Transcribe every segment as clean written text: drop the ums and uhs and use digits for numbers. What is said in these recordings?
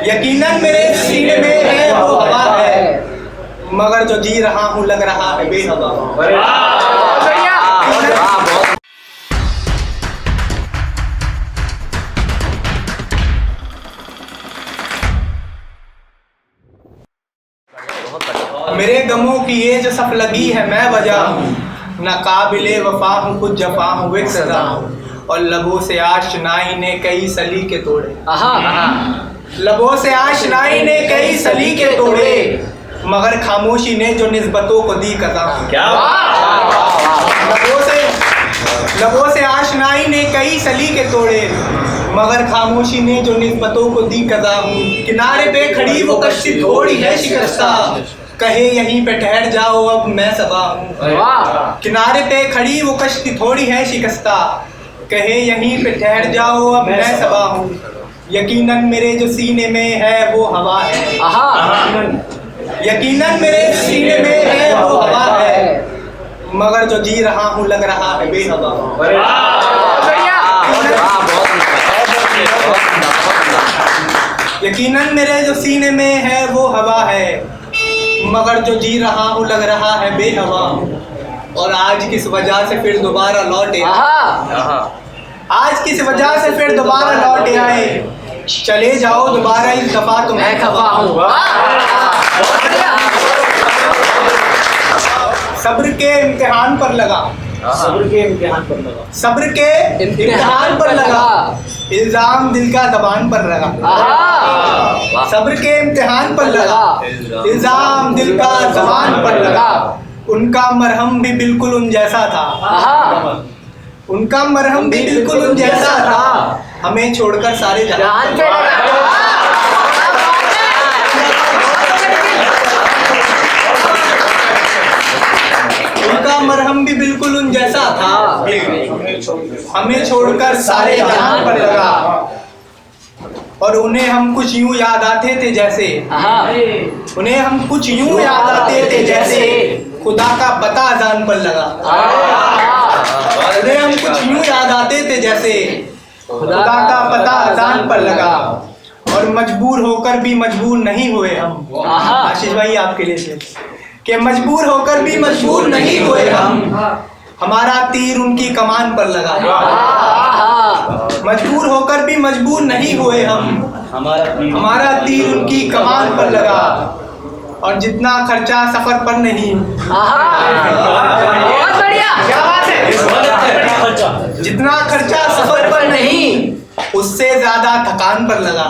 यकीनन मेरे सीने में है वो हवा है, मगर जो जी रहा हूँ लग रहा है बेहवा। मेरे गमों की ये जो सफ लगी है मैं वजह हूँ, न काबिले वफा हूँ खुद जफा हूँ एक सजा हूँ। और लबों से आशनाई ने कई सलीके तोड़े, लबों से आशनाई ने कई सलीके तोड़े, मगर खामोशी ने जो निस्बतों को दी कदा। लबों से आशनाई ने कई सलीके तोड़े, मगर खामोशी ने जो निस्बतों को दी कदा हूँ। किनारे पे खड़ी वो कश्ती थोड़ी है शिकस्ता, कहे यहीं पे ठहर जाओ अब मैं सबा हूँ। किनारे पे खड़ी वो कश्ती थोड़ी है शिकस्ता, कहे यहीं पे ठहर जाओ अब मैं सबा हूँ। यकीनन मेरे जो सीने में है वो हवा है, यकीनन मेरे सीने में है वो हवा है, मगर जो जी रहा हूँ लग रहा है बेहवा। यकीनन मेरे जो सीने में है वो हवा है, मगर जो जी रहा हूँ लग रहा है बेहवा। और आज किस वजह से फिर दोबारा लौटे, आज किस वजह से फिर दोबारा लौटे आए, चले जाओ दोबारा इस दफा तो मैं खफा हूँ। सब्र के इम्तिहान पर लगा, सब्र के इम्तिहान पर लगा, सब्र के इम्तिहान पर लगा, इल्जाम दिल का जबान पर लगा। सब्र के इम्तिहान पर लगा, इल्जाम दिल का जबान पर लगा। उनका मरहम भी बिल्कुल उन जैसा था, उनका मरहम भी बिल्कुल उन जैसा था, हमें छोड़कर सारे जहान पे उनका मरहम भी बिल्कुल उन जैसा था, हमें छोड़कर सारे जहान पर लगा। और उन्हें हम कुछ यूं याद आते थे जैसे, उन्हें हम कुछ यूं याद आते थे जैसे खुदा का पता अजान पर लगा। उन्हें हम कुछ यूं याद आते थे जैसे खुदा का पता अजान पर लगा। और मजबूर होकर भी मजबूर नहीं हुए हम, आशीष भाई आपके लिए कि मजबूर होकर भी मजबूर नहीं हुए हम, हमारा तीर उनकी कमान पर लगा। मजबूर होकर भी मजबूर नहीं हुए हम, हमारा तीर उनकी कमान पर लगा। और जितना खर्चा सफर पर नहीं, बहुत बढ़िया, क्या बात है, जितना खर्चा सफर पर नहीं उससे ज्यादा थकान पर लगा।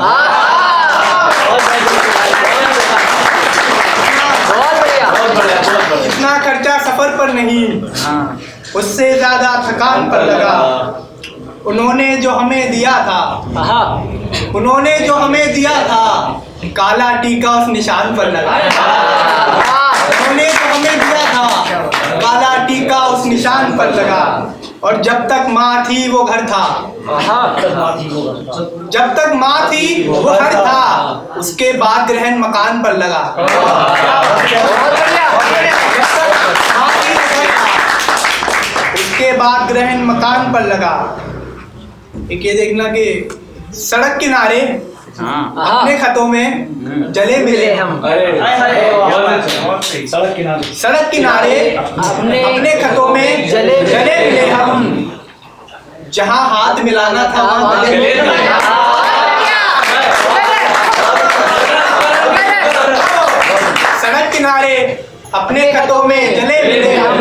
जितना खर्चा सफर पर नहीं उससे ज्यादा थकान पर लगा। उन्होंने जो हमें दिया था, उन्होंने जो हमें दिया था, काला टीका उस निशान पर लगा। उन्होंने जो हमें दिया था, काला टीका उस निशान पर लगा। और जब तक माँ थी वो घर था, जब तक माँ थी वो घर था, उसके बाद ग्रहण मकान पर लगा। उसके बाद ग्रहण मकान पर लगा। एक ये देखना कि सड़क किनारे अपने खतों में जले मिले हम, सड़क किनारे अपने खतों में जले मिले हम, जहां हाथ मिलाना था वहां गले मिले। सड़क किनारे अपने खतों में जले मिले हम,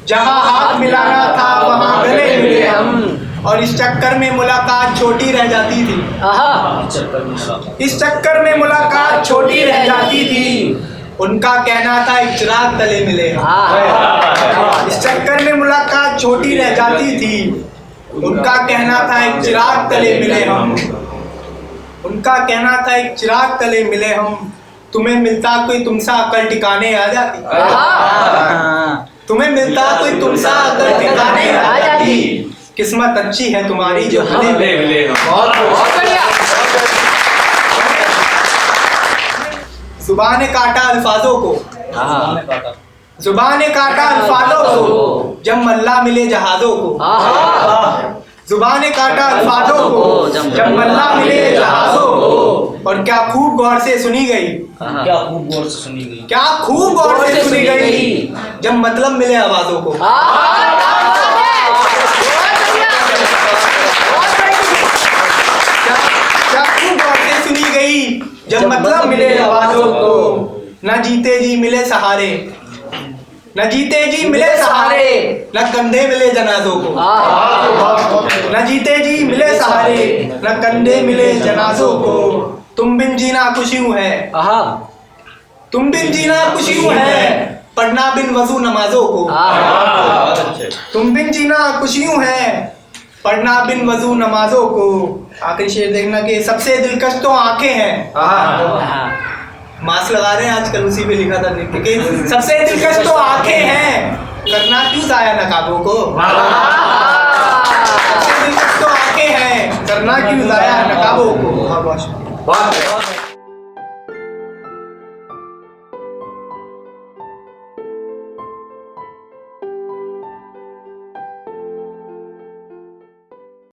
जहां हाथ मिलाना था वहां गले मिले हम। और इस चक्कर में मुलाकात छोटी रह जाती थी, इस चक्कर में मुलाकात छोटी रह जाती थी। उनका कहना था एक चिराग तले मिले हम, इस चक्कर में मुलाकात छोटी रह जाती थी। उनका कहना था एक चिराग तले मिले हम, उनका कहना था एक चिराग तले मिले हम। तुम्हें मिलता कोई तुमसा अकल ठिकाने आ जाती, तुम्हें मिलता कोई तुमसा अकल ठिकाने आ जाती। किस्मत अच्छी है तुम्हारी जो हमें मिले। बहुत बढ़िया। जुबान ने काटा अल्फाजों को, जुबान ने काटा अल्फाजों को, जब मल्ला मिले जहाजों को। जुबान ने काटा अल्फाजों को, जब मल्ला मिले जहाजों को। और क्या खूब गौर से सुनी गई, क्या खूब गौर से सुनी गई, क्या खूब गौर से सुनी गई, जब मतलब मिले आवाजों को। क्या खूब गौर से सुनी गई, जब मतलब मिले आवाजों को। न जीते जी मिले सहारे, न जीते जी मिले सहारे, न कंधे मिले जनाजों को। न जीते जी मिले सहारे, न कंधे मिले जनाजों को। तुम बिन जीना कुछ यूं है, तुम बिन जीना कुछ यूं है, पढ़ना बिन वजू नमाजों को। तुम बिन जीना कुछ यूं है, पढ़ना बिन वजू नमाजों को। आखिरी शेर देखना कि सबसे दिलकश तो आंखें हैं। मास्क लगा रहे हैं आजकल, उसी पे लिखा था कि सबसे दिलकश तो आंखें हैं, करना क्यों जाया नकाबों को। सबसे दिलकश तो आंखें हैं, करना क्यों जाया नकाबों को। बहुत बहुत शुक्रिया।